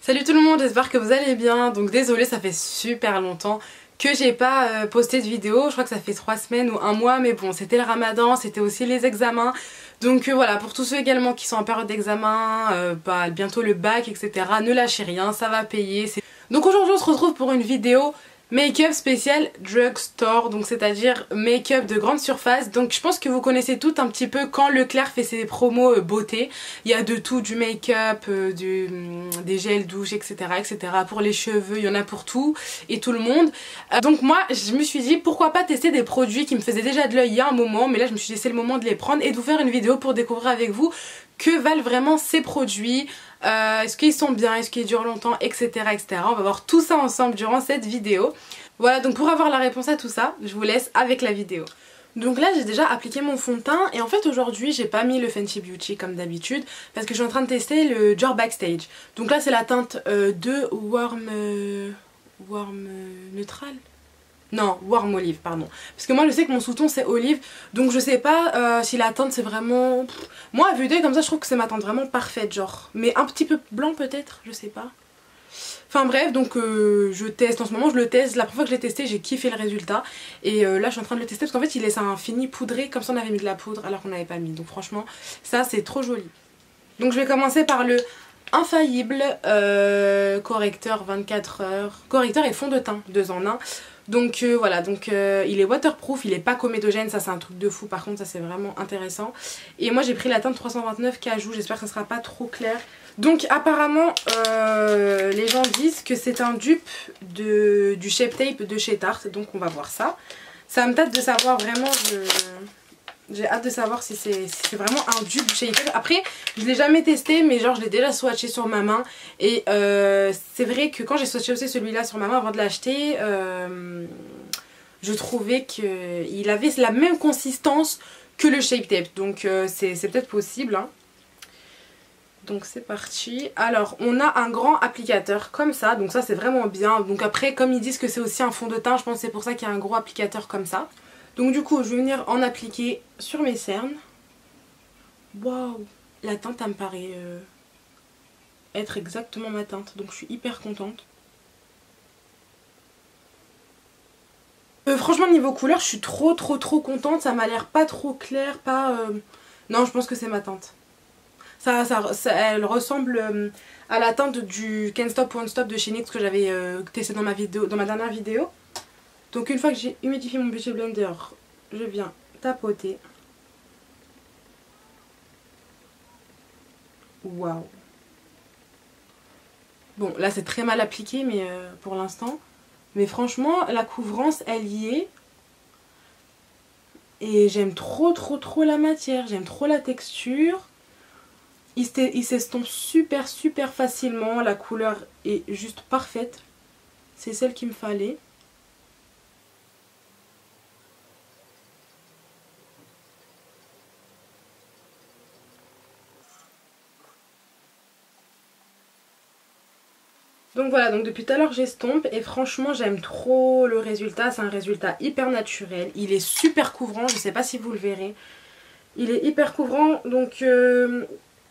Salut tout le monde, j'espère que vous allez bien. Donc désolée, ça fait super longtemps que j'ai pas posté de vidéo. Je crois que ça fait 3 semaines ou un mois, mais bon, c'était le ramadan, c'était aussi les examens. Donc voilà, pour tous ceux également qui sont en période d'examen, bientôt le bac, etc. Ne lâchez rien, ça va payer. Donc aujourd'hui on se retrouve pour une vidéo make-up spécial drugstore, donc c'est-à-dire make-up de grande surface. Donc je pense que vous connaissez toutes un petit peu quand Leclerc fait ses promos beauté. Il y a de tout, du make-up, des gels douche, etc., etc. Pour les cheveux, il y en a pour tout et tout le monde. Donc moi je me suis dit pourquoi pas tester des produits qui me faisaient déjà de l'œil il y a un moment, mais là je me suis dit c'est le moment de les prendre et de vous faire une vidéo pour découvrir avec vous que valent vraiment ces produits. Est-ce qu'ils sont bien, est-ce qu'ils durent longtemps, etc., etc. On va voir tout ça ensemble durant cette vidéo. Voilà, donc pour avoir la réponse à tout ça, je vous laisse avec la vidéo. Donc là j'ai déjà appliqué mon fond de teint et en fait aujourd'hui j'ai pas mis le Fenty Beauty comme d'habitude parce que je suis en train de tester le Dior Backstage. Donc là c'est la teinte de Warm Neutral. Non, Warm Olive, pardon. Parce que moi je sais que mon sous-ton c'est olive, donc je sais pas si la teinte c'est vraiment... Moi à vue d'œil comme ça je trouve que c'est ma teinte vraiment parfaite, genre. Mais un petit peu blanc peut-être, je sais pas. Enfin bref, donc je teste en ce moment, je le teste. La première fois que je l'ai testé j'ai kiffé le résultat. Et là je suis en train de le tester parce qu'en fait il laisse un fini poudré comme si on avait mis de la poudre alors qu'on n'avait pas mis. Donc franchement ça c'est trop joli. Donc je vais commencer par le infaillible correcteur 24 heures. Correcteur et fond de teint, 2 en 1. Donc voilà, donc il est waterproof, il est pas comédogène, ça c'est un truc de fou par contre, ça c'est vraiment intéressant. Et moi j'ai pris la teinte 329 cajou, j'espère que ça sera pas trop clair. Donc apparemment les gens disent que c'est un dupe du Shape Tape de chez Tarte, donc on va voir ça. Ça me tâte de savoir vraiment, j'ai hâte de savoir si c'est vraiment un dupe du Shape Tape. Après je l'ai jamais testé mais genre je l'ai déjà swatché sur ma main. Et c'est vrai que quand j'ai swatché aussi celui-là sur ma main avant de l'acheter, je trouvais qu'il avait la même consistance que le Shape Tape. Donc c'est peut-être possible hein. Donc c'est parti. Alors on a un grand applicateur comme ça, donc ça c'est vraiment bien. Donc après comme ils disent que c'est aussi un fond de teint, je pense que c'est pour ça qu'il y a un gros applicateur comme ça. Donc du coup je vais venir en appliquer sur mes cernes. Waouh, la teinte elle me paraît être exactement ma teinte, donc je suis hyper contente. Franchement niveau couleur je suis trop contente, ça m'a l'air pas trop clair, pas... Non je pense que c'est ma teinte. Elle ressemble à la teinte du Can't Stop Won't Stop de chez NYX que j'avais testé dans ma dernière vidéo. Donc une fois que j'ai humidifié mon Beauty Blender, je viens tapoter. Waouh. Bon là c'est très mal appliqué mais pour l'instant. Mais franchement la couvrance elle y est. Et j'aime trop la matière, j'aime trop la texture. Il s'estompe super facilement, la couleur est juste parfaite. C'est celle qu'il me fallait. Donc voilà, donc depuis tout à l'heure j'estompe et franchement j'aime trop le résultat. C'est un résultat hyper naturel, il est super couvrant, je sais pas si vous le verrez. Il est hyper couvrant, donc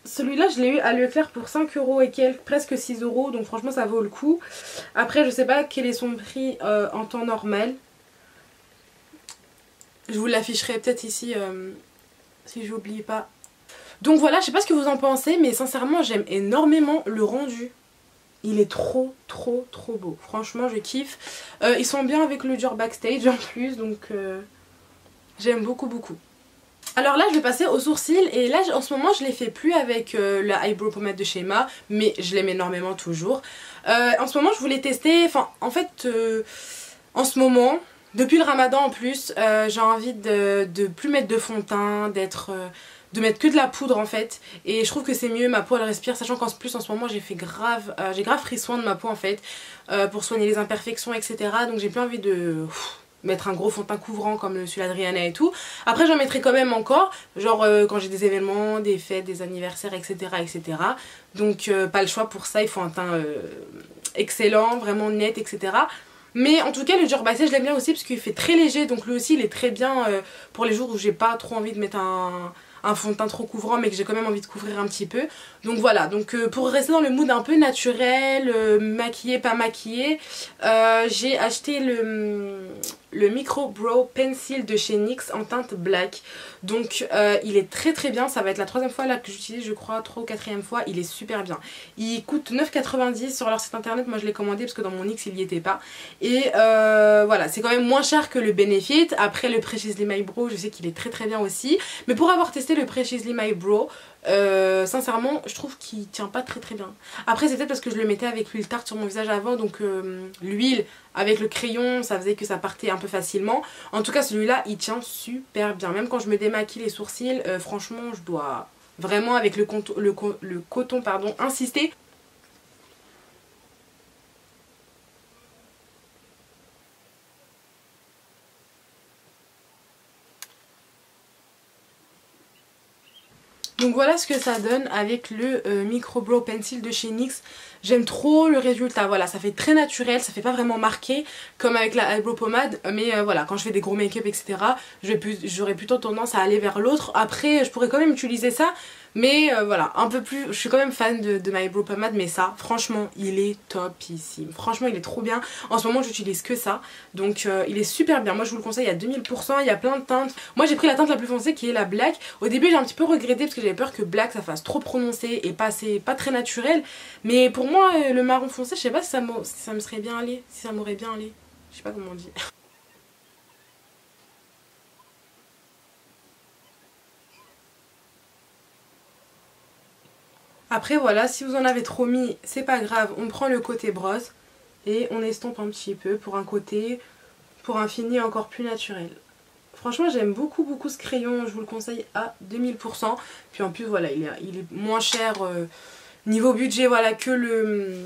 celui-là je l'ai eu à Leclerc pour 5 € et quelques, presque 6 €, donc franchement ça vaut le coup. Après je sais pas quel est son prix en temps normal. Je vous l'afficherai peut-être ici si j'oublie pas. Donc voilà, je sais pas ce que vous en pensez mais sincèrement j'aime énormément le rendu. Il est trop beau, franchement je kiffe. Ils sont bien avec le Dior Backstage en plus, donc j'aime beaucoup. Alors là je vais passer aux sourcils et là en ce moment je les fais plus avec la Eyebrow Pomade de chez Ma, mais je l'aime énormément toujours. En ce moment je voulais tester, enfin en fait en ce moment, depuis le ramadan en plus, j'ai envie de plus mettre de fond de teint, de mettre que de la poudre en fait, et je trouve que c'est mieux, ma peau elle respire, sachant qu'en plus en ce moment j'ai grave pris soin de ma peau en fait, pour soigner les imperfections etc, donc j'ai plus envie de mettre un gros fond de teint couvrant comme celui d'Adriana et tout. Après j'en mettrai quand même encore, genre quand j'ai des événements, des fêtes, des anniversaires etc. Donc pas le choix pour ça, il faut un teint excellent, vraiment net etc. Mais en tout cas le Dior Backstage je l'aime bien aussi parce qu'il fait très léger, donc lui aussi il est très bien pour les jours où j'ai pas trop envie de mettre un un fond de teint trop couvrant mais que j'ai quand même envie de couvrir un petit peu. Donc voilà, donc pour rester dans le mood un peu naturel, maquillé pas maquillé, j'ai acheté le Micro Brow Pencil de chez NYX en teinte black. Donc il est très très bien, ça va être la 3e fois là que j'utilise, je crois, 3 ou 4e fois, il est super bien. Il coûte 9,90 sur leur site internet, moi je l'ai commandé parce que dans mon NYX il n'y était pas. Et voilà, c'est quand même moins cher que le Benefit. Après le Preciously My Brow, je sais qu'il est très très bien aussi. Mais pour avoir testé le Preciously My Brow, sincèrement je trouve qu'il tient pas très très bien. Après c'est peut-être parce que je le mettais avec l'huile tarte sur mon visage avant, donc l'huile avec le crayon ça faisait que ça partait un peu facilement. En tout cas celui-là il tient super bien, même quand je me démaquille les sourcils, franchement je dois vraiment avec le coton pardon, insister. Donc voilà ce que ça donne avec le Micro Brow Pencil de chez NYX. J'aime trop le résultat, voilà, ça fait très naturel, ça fait pas vraiment marqué comme avec la eyebrow pommade. Mais voilà, quand je fais des gros make-up etc, j'aurais plutôt tendance à aller vers l'autre. Après je pourrais quand même utiliser ça, mais voilà, un peu plus, je suis quand même fan de ma eyebrow pommade. Mais ça, franchement, il est topissime. Franchement, il est trop bien. En ce moment, j'utilise que ça. Donc, il est super bien. Moi, je vous le conseille à 2000%. Il y a plein de teintes. Moi, j'ai pris la teinte la plus foncée qui est la black. Au début, j'ai un petit peu regretté parce que j'avais peur que black, ça fasse trop prononcé et pas très naturel. Mais pour moi, le marron foncé, je sais pas si ça me serait bien allé. Si ça m'aurait bien allé. Je sais pas comment on dit. Après voilà, si vous en avez trop mis, c'est pas grave, on prend le côté brosse et on estompe un petit peu pour un fini encore plus naturel. Franchement j'aime beaucoup beaucoup ce crayon, je vous le conseille à 2000%. Puis en plus voilà, il est moins cher niveau budget voilà, que le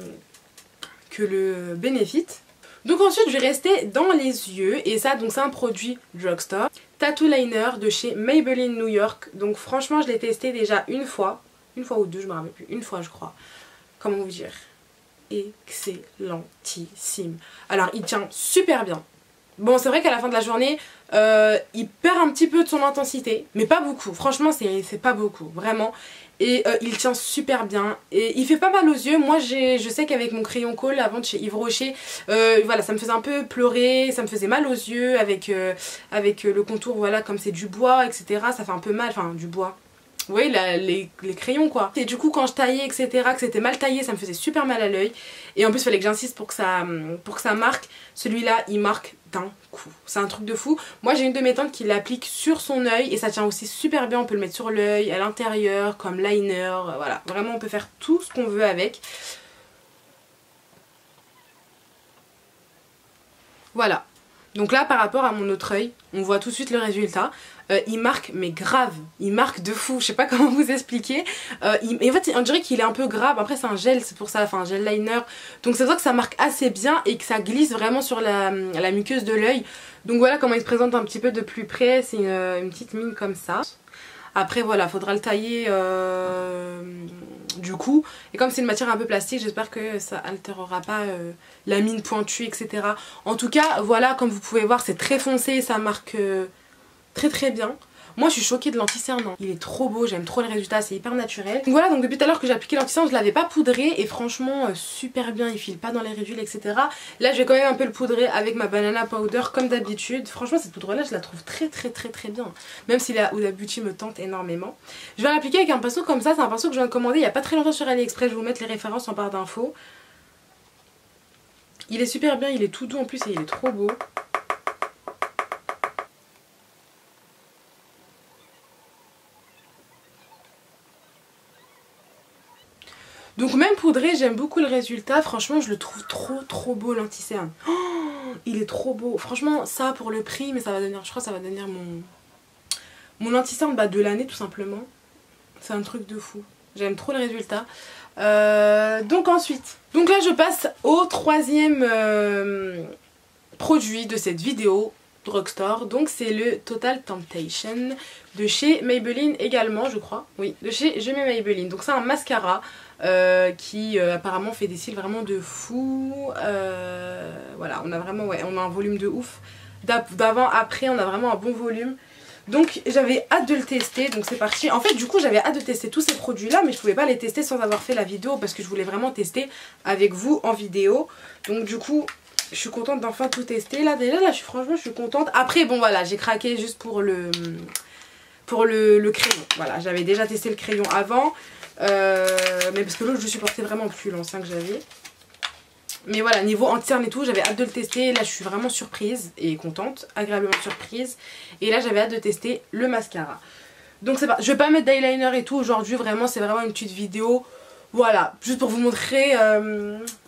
Benefit. Donc ensuite je vais rester dans les yeux et ça donc c'est un produit drugstore. Tattoo Liner de chez Maybelline New York. Donc franchement je l'ai testé déjà une fois ou deux, je me rappelle plus, une fois je crois. Comment vous dire, excellentissime. Alors il tient super bien. Bon c'est vrai qu'à la fin de la journée il perd un petit peu de son intensité, mais pas beaucoup, franchement c'est pas beaucoup, vraiment. Et il tient super bien et il fait pas mal aux yeux. Moi je sais qu'avec mon crayon Kohl avant de chez Yves Rocher, voilà, ça me faisait un peu pleurer, ça me faisait mal aux yeux avec le contour, voilà, comme c'est du bois etc, ça fait un peu mal, enfin du bois. Vous voyez les crayons quoi. Et du coup quand je taillais etc, que c'était mal taillé, ça me faisait super mal à l'œil. Et en plus il fallait que j'insiste pour que ça marque. Celui-là il marque d'un coup. C'est un truc de fou. Moi j'ai une de mes tantes qui l'applique sur son œil et ça tient aussi super bien. On peut le mettre sur l'œil, à l'intérieur, comme liner. Voilà, vraiment on peut faire tout ce qu'on veut avec. Voilà. Donc là par rapport à mon autre œil, on voit tout de suite le résultat. Il marque mais grave, il marque de fou, je sais pas comment vous expliquer. Et en fait on dirait qu'il est un peu grave, après c'est un gel, c'est pour ça, enfin un gel liner. Donc c'est vrai que ça marque assez bien et que ça glisse vraiment sur la muqueuse de l'œil. Donc voilà comment il se présente un petit peu de plus près, c'est une petite mine comme ça. Après voilà, faudra le tailler du coup. Et comme c'est une matière un peu plastique, j'espère que ça altérera pas la mine pointue etc. En tout cas voilà, comme vous pouvez voir c'est très foncé, ça marque très très bien. Moi je suis choquée de l'anti-cernant. Il est trop beau, j'aime trop le résultat, c'est hyper naturel. Donc voilà, donc depuis tout à l'heure que j'ai appliqué l'anti-cernant, je l'avais pas poudré et franchement super bien, il file pas dans les ridules etc. Là je vais quand même un peu le poudrer avec ma banana powder comme d'habitude. Franchement cette poudre là je la trouve très très très très bien. Même si la Huda Beauty me tente énormément. Je vais l'appliquer avec un pinceau comme ça, c'est un pinceau que je viens de commander il y a pas très longtemps sur AliExpress. Je vais vous mettre les références en barre d'infos. Il est super bien, il est tout doux en plus et il est trop beau. Donc même poudré, j'aime beaucoup le résultat. Franchement, je le trouve trop beau l'anti-cerne. Oh, il est trop beau. Franchement, ça pour le prix, mais ça va devenir, je crois que ça va devenir mon anti-cerne de l'année tout simplement. C'est un truc de fou. J'aime trop le résultat. Donc ensuite, donc là je passe au troisième produit de cette vidéo drugstore. Donc c'est le Total Temptation de chez Maybelline également, je crois. Oui, de chez Je mets Maybelline. Donc c'est un mascara qui apparemment fait des cils vraiment de fou. Voilà, on a vraiment, ouais, on a un volume de ouf. D'avant, après, on a vraiment un bon volume. Donc j'avais hâte de le tester, donc c'est parti. En fait du coup j'avais hâte de tester tous ces produits là, mais je pouvais pas les tester sans avoir fait la vidéo parce que je voulais vraiment tester avec vous en vidéo. Donc du coup je suis contente d'enfin tout tester. Là déjà là franchement je suis contente. Après bon voilà, j'ai craqué juste pour le crayon. Voilà, j'avais déjà testé le crayon avant, mais parce que l'autre je supportais vraiment plus, l'ancien que j'avais. Mais voilà, niveau anti-cerne et tout, j'avais hâte de le tester. Là je suis vraiment surprise et contente, agréablement surprise. Et là j'avais hâte de tester le mascara. Donc c'est pas, je vais pas mettre d'eyeliner et tout aujourd'hui, vraiment c'est vraiment une petite vidéo. Voilà, juste pour vous montrer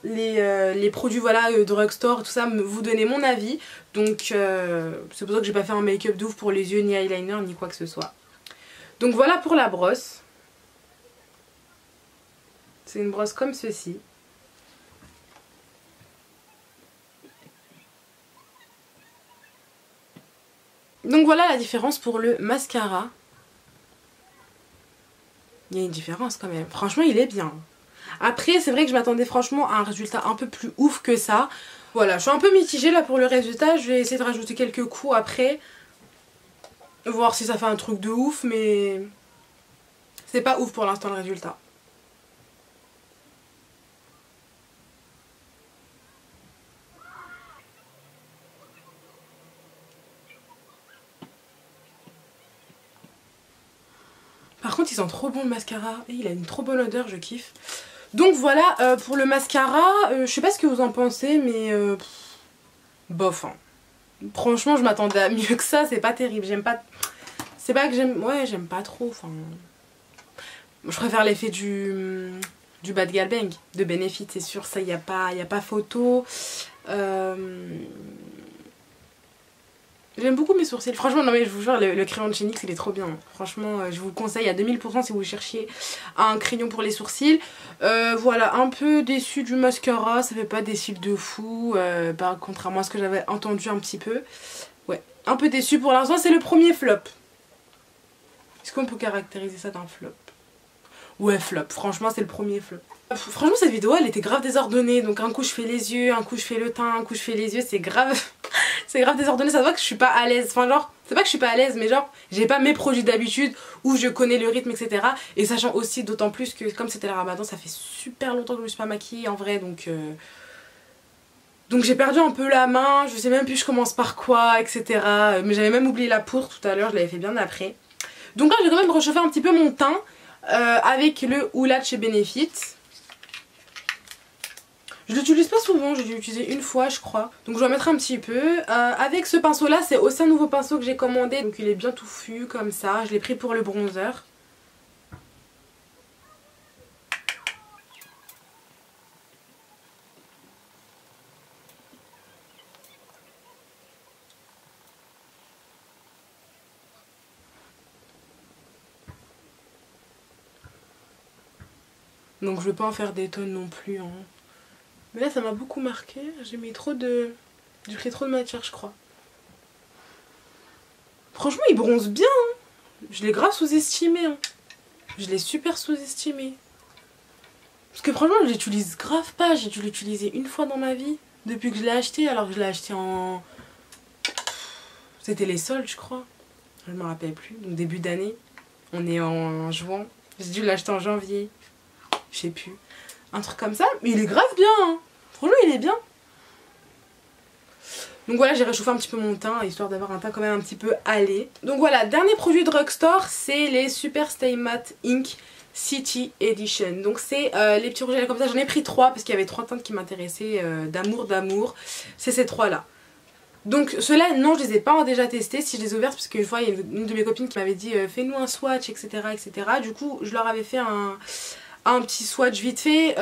les produits voilà, drugstore et tout ça, vous donner mon avis. Donc c'est pour ça que j'ai pas fait un make-up de ouf pour les yeux, ni eyeliner, ni quoi que ce soit. Donc voilà pour la brosse. C'est une brosse comme ceci. Donc voilà la différence pour le mascara. Il y a une différence quand même. Franchement il est bien. Après c'est vrai que je m'attendais franchement à un résultat un peu plus ouf que ça. Voilà, je suis un peu mitigée là pour le résultat. Je vais essayer de rajouter quelques coups après. Voir si ça fait un truc de ouf, mais c'est pas ouf pour l'instant le résultat. Par contre il sent trop bon le mascara. Et il a une trop bonne odeur, je kiffe. Donc voilà pour le mascara. Je sais pas ce que vous en pensez, mais bof hein. Franchement je m'attendais à mieux que ça, c'est pas terrible. J'aime pas. C'est pas que j'aime. Ouais j'aime pas trop. Enfin. Je préfère l'effet du Bad Gal Bang de Benefit, c'est sûr, ça y a pas photo. J'aime beaucoup mes sourcils. Franchement, non mais je vous jure, le crayon de chez NYX il est trop bien. Franchement, je vous le conseille à 2000% si vous cherchiez un crayon pour les sourcils. Voilà, un peu déçue du mascara, ça fait pas des cils de fou, contrairement à ce que j'avais entendu un petit peu. Ouais, un peu déçue pour l'instant, c'est le premier flop. Est-ce qu'on peut caractériser ça d'un flop? Ouais, flop, franchement c'est le premier flop. Franchement cette vidéo elle était grave désordonnée, donc un coup je fais les yeux, un coup je fais le teint, un coup je fais les yeux, c'est grave c'est grave désordonné, ça se voit que je suis pas à l'aise, enfin genre, c'est pas que je suis pas à l'aise mais genre j'ai pas mes produits d'habitude où je connais le rythme etc. Et sachant aussi d'autant plus que comme c'était le ramadan ça fait super longtemps que je me suis pas maquillée en vrai donc j'ai perdu un peu la main, je sais même plus je commence par quoi etc. Mais j'avais même oublié la poudre tout à l'heure, je l'avais fait bien après. Donc là je vais quand même réchauffer un petit peu mon teint avec le Hoola de chez Benefit. Je l'utilise pas souvent, j'ai dû l'utiliser une fois je crois. Donc je vais en mettre un petit peu. Avec ce pinceau là, c'est aussi un nouveau pinceau que j'ai commandé. Donc il est bien touffu comme ça. Je l'ai pris pour le bronzer. Donc je vais pas en faire des tonnes non plus hein. Mais là ça m'a beaucoup marqué. J'ai mis trop de... J'ai pris trop de matière je crois. Franchement il bronze bien hein. Je l'ai grave sous-estimé hein. Je l'ai super sous-estimé. Parce que franchement je l'utilise grave pas. J'ai dû l'utiliser une fois dans ma vie. Depuis que je l'ai acheté, alors que je l'ai acheté en... C'était les soldes je crois. Je me rappelle plus. Donc début d'année. On est en juin. J'ai dû l'acheter en janvier. Je sais plus. Un truc comme ça. Mais il est grave bien hein. Franchement il est bien. Donc voilà, j'ai réchauffé un petit peu mon teint, histoire d'avoir un teint quand même un petit peu allé. Donc voilà, dernier produit drugstore, c'est les Super Stay Matte Ink City Edition. Donc c'est les petits rouges à lèvres comme ça, j'en ai pris 3 parce qu'il y avait 3 teintes qui m'intéressaient d'amour. C'est ces 3 là. Donc ceux-là, non, je les ai pas déjà testés. Si je les ai ouvertes, parce qu'une fois il y a une de mes copines qui m'avait dit fais-nous un swatch, etc., etc. Du coup, je leur avais fait un petit swatch vite fait,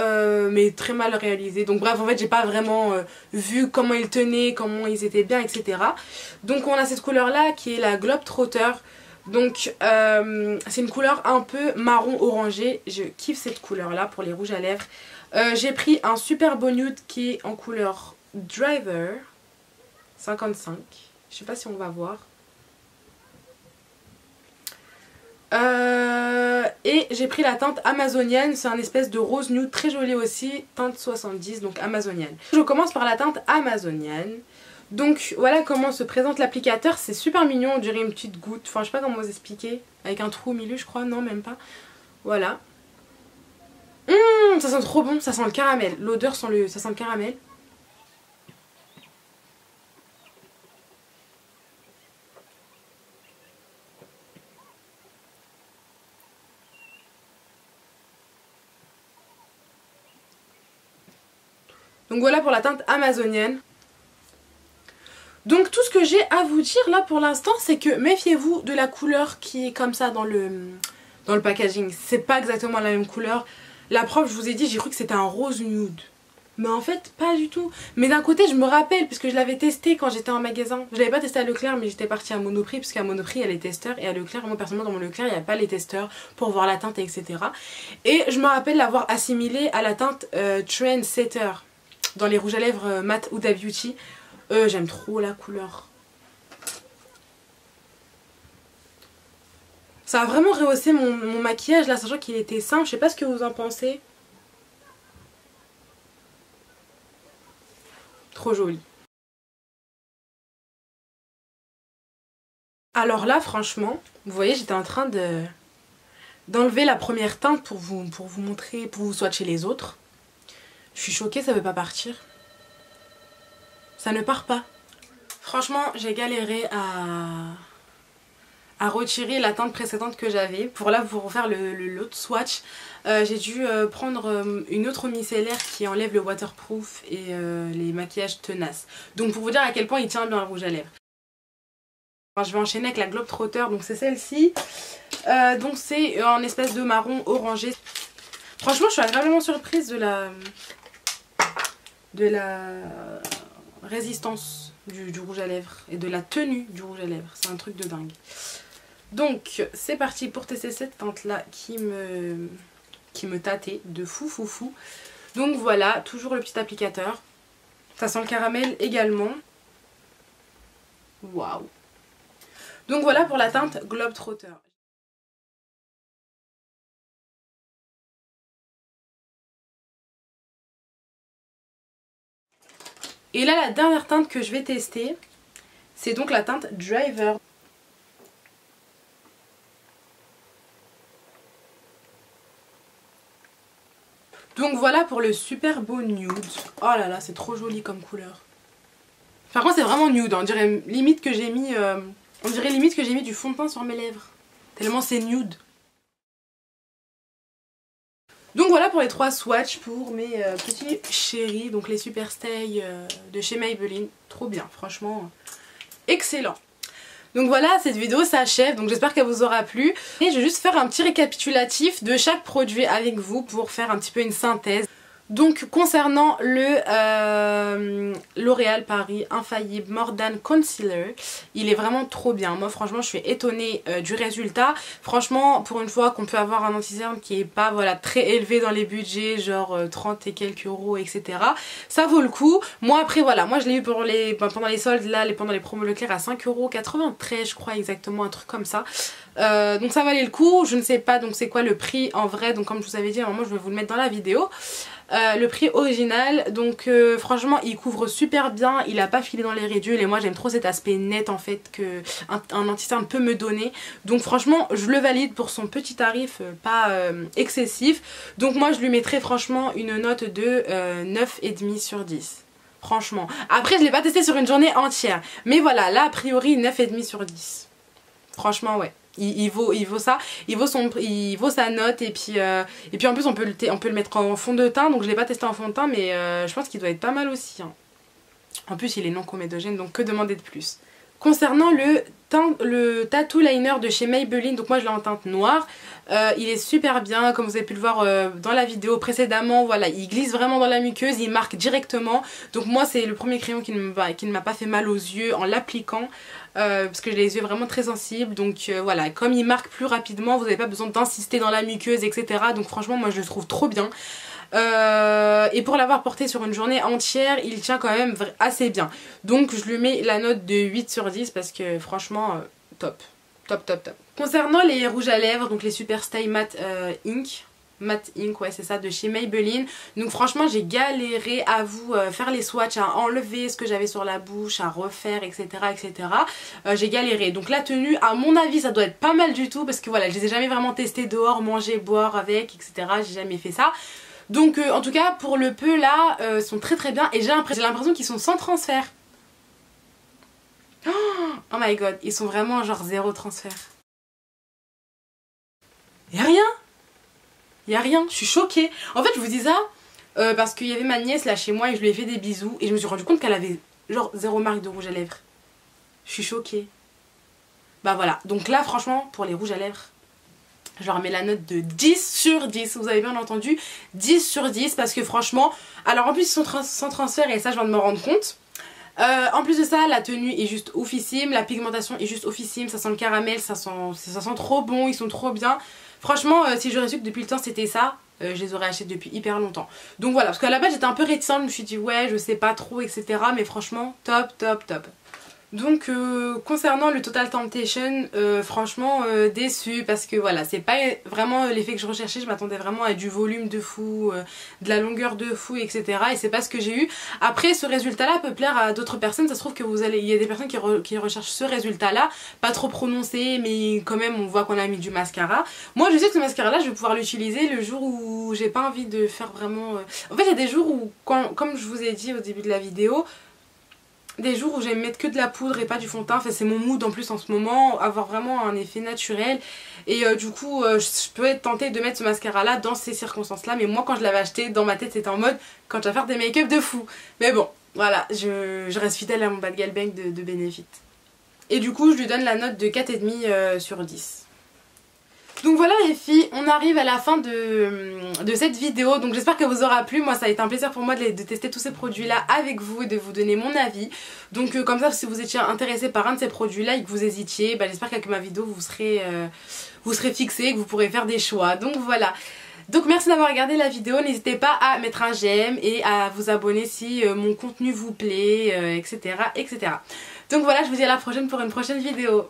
mais très mal réalisé. Donc bref, en fait, j'ai pas vraiment vu comment ils tenaient, comment ils étaient bien, etc. Donc on a cette couleur-là qui est la Globetrotter. Donc c'est une couleur un peu marron orangé. Je kiffe cette couleur-là pour les rouges à lèvres. J'ai pris un super beau nude qui est en couleur Driver 55. Je sais pas si on va voir. Et j'ai pris la teinte amazonienne, c'est un espèce de rose nude très joli aussi, teinte 70, donc amazonienne. Je commence par la teinte amazonienne. Donc voilà comment se présente l'applicateur, c'est super mignon, on dirait une petite goutte, enfin je sais pas comment vous expliquer, avec un trou au milieu je crois, non même pas. Voilà. Ça sent trop bon, ça sent le caramel, l'odeur ça sent le caramel. Donc voilà pour la teinte amazonienne. Donc tout ce que j'ai à vous dire là pour l'instant, c'est que méfiez-vous de la couleur qui est comme ça dans le packaging. C'est pas exactement la même couleur. La preuve, je vous ai dit, j'ai cru que c'était un rose nude. Mais en fait, pas du tout. Mais d'un côté, je me rappelle, puisque je l'avais testé quand j'étais en magasin. Je l'avais pas testé à Leclerc, mais j'étais partie à Monoprix, parce qu'à Monoprix, il y a les testeurs. Et à Leclerc, moi personnellement, dans mon Leclerc, il n'y a pas les testeurs pour voir la teinte, etc. Et je me rappelle l'avoir assimilé à la teinte Trendsetter dans les rouges à lèvres Matte Huda Beauty. J'aime trop la couleur. Ça a vraiment rehaussé mon maquillage là, sachant qu'il était simple. Je sais pas ce que vous en pensez. Trop joli. Alors là, franchement, vous voyez, j'étais en train d'enlever la première teinte pour vous montrer, pour vous swatcher les autres. Je suis choquée, ça veut pas partir. Ça ne part pas. Franchement, j'ai galéré à retirer la teinte précédente que j'avais. Pour là, vous refaire l'autre swatch, j'ai dû prendre une autre micellaire qui enlève le waterproof et les maquillages tenaces. Donc pour vous dire à quel point il tient bien le rouge à lèvres. Enfin, je vais enchaîner avec la Globetrotter, donc c'est celle-ci. Donc c'est en espèce de marron orangé. Franchement, je suis agréablement surprise de la résistance du rouge à lèvres et de la tenue du rouge à lèvres. C'est un truc de dingue. Donc c'est parti pour tester cette teinte là qui me tâtait de fou. Donc voilà, toujours le petit applicateur. Ça sent le caramel également. Waouh. Donc voilà pour la teinte Globetrotter. Et là la dernière teinte que je vais tester, c'est donc la teinte Driver. Donc voilà pour le super beau nude. Oh là là, c'est trop joli comme couleur. Par contre c'est vraiment nude, on dirait limite que j'ai mis du fond de teint sur mes lèvres. Tellement c'est nude. Donc voilà pour les 3 swatchs pour mes petits chéris, donc les Super Stay de chez Maybelline. Trop bien, franchement, excellent. Donc voilà, cette vidéo s'achève, donc j'espère qu'elle vous aura plu. Et je vais juste faire un petit récapitulatif de chaque produit avec vous pour faire un petit peu une synthèse. Donc concernant le L'Oréal Paris Infaillible Mordant Concealer, il est vraiment trop bien. Moi franchement je suis étonnée du résultat. Franchement pour une fois qu'on peut avoir un anti-cerne qui est pas voilà, très élevé dans les budgets, genre 30 et quelques euros etc. Ça vaut le coup. Moi après voilà, moi je l'ai eu pour pendant les soldes là, pendant les promos Leclerc à 5,93 € je crois exactement, un truc comme ça. Donc ça valait le coup. Je ne sais pas donc c'est quoi le prix en vrai, donc comme je vous avais dit à un moment je vais vous le mettre dans la vidéo. Le prix original, donc franchement il couvre super bien, il a pas filé dans les ridules et moi j'aime trop cet aspect net en fait que un anti-cerne peut me donner. Donc franchement je le valide pour son petit tarif pas excessif. Donc moi je lui mettrai franchement une note de 9,5 sur 10. Franchement. Après je l'ai pas testé sur une journée entière. Mais voilà, là a priori 9,5 sur 10. Franchement ouais. Il vaut ça, il vaut sa note et puis en plus on peut le mettre en fond de teint, donc je l'ai pas testé en fond de teint mais je pense qu'il doit être pas mal aussi hein. En plus il est non comédogène, donc que demander de plus. Concernant le tattoo liner de chez Maybelline, donc moi je l'ai en teinte noire, il est super bien comme vous avez pu le voir dans la vidéo précédemment, voilà, il glisse vraiment dans la muqueuse, il marque directement, donc moi c'est le premier crayon qui ne m'a pas fait mal aux yeux en l'appliquant. Parce que j'ai les yeux vraiment très sensibles, donc voilà, comme il marque plus rapidement vous n'avez pas besoin d'insister dans la muqueuse etc, donc franchement moi je le trouve trop bien. Et pour l'avoir porté sur une journée entière il tient quand même assez bien, donc je lui mets la note de 8 sur 10 parce que franchement top. Concernant les rouges à lèvres, donc les Super Stay Matte Ink, Matte Ink, ouais c'est ça, de chez Maybelline. Donc franchement j'ai galéré à vous faire les swatchs, à enlever ce que j'avais sur la bouche, à refaire etc etc. J'ai galéré. Donc la tenue à mon avis ça doit être pas mal du tout parce que voilà je les ai jamais vraiment testés dehors, manger, boire avec etc. J'ai jamais fait ça. Donc en tout cas pour le peu là ils sont très très bien et j'ai l'impression qu'ils sont sans transfert. Oh my god, ils sont vraiment genre zéro transfert. Y'a rien. Y'a rien, je suis choquée. En fait je vous dis ça parce qu'il y avait ma nièce là chez moi et je lui ai fait des bisous et je me suis rendu compte qu'elle avait genre zéro marque de rouge à lèvres. Je suis choquée. Bah voilà, donc là franchement pour les rouges à lèvres je leur mets la note de 10 sur 10, vous avez bien entendu, 10 sur 10 parce que franchement, alors en plus ils sont sans transfert et ça je viens de me rendre compte. En plus de ça, la tenue est juste oufissime, la pigmentation est juste oufissime, ça sent le caramel, ça sent trop bon, ils sont trop bien. Franchement, si j'aurais su que depuis le temps c'était ça, je les aurais achetés depuis hyper longtemps. Donc voilà, parce qu'à la base j'étais un peu réticente, je me suis dit ouais je sais pas trop etc. Mais franchement, top top top. Donc concernant le Total Temptation, franchement déçue parce que voilà c'est pas vraiment l'effet que je recherchais, je m'attendais vraiment à du volume de fou, de la longueur de fou etc. Et c'est pas ce que j'ai eu. Après ce résultat là peut plaire à d'autres personnes, ça se trouve que il y a des personnes qui recherchent ce résultat là, pas trop prononcé mais quand même on voit qu'on a mis du mascara. Moi je sais que ce mascara là je vais pouvoir l'utiliser le jour où j'ai pas envie de faire vraiment... En fait il y a des jours où, comme je vous ai dit au début de la vidéo, des jours où j'aime mettre que de la poudre et pas du fond de teint, enfin, c'est mon mood en plus en ce moment, avoir vraiment un effet naturel et du coup je peux être tentée de mettre ce mascara là dans ces circonstances là, mais moi quand je l'avais acheté dans ma tête c'était en mode quand tu vas faire des make-up de fou, mais bon voilà je reste fidèle à mon bas de Galbank de Benefit et du coup je lui donne la note de 4,5 sur 10. Donc voilà les filles, on arrive à la fin de cette vidéo, donc j'espère qu'elle vous aura plu. Moi ça a été un plaisir pour moi de tester tous ces produits là avec vous et de vous donner mon avis. Donc comme ça si vous étiez intéressé par un de ces produits là et que vous hésitiez, j'espère qu'avec ma vidéo vous serez fixé et que vous pourrez faire des choix. Donc voilà. Donc merci d'avoir regardé la vidéo, n'hésitez pas à mettre un j'aime et à vous abonner si mon contenu vous plaît, etc., etc. Donc voilà, je vous dis à la prochaine pour une prochaine vidéo.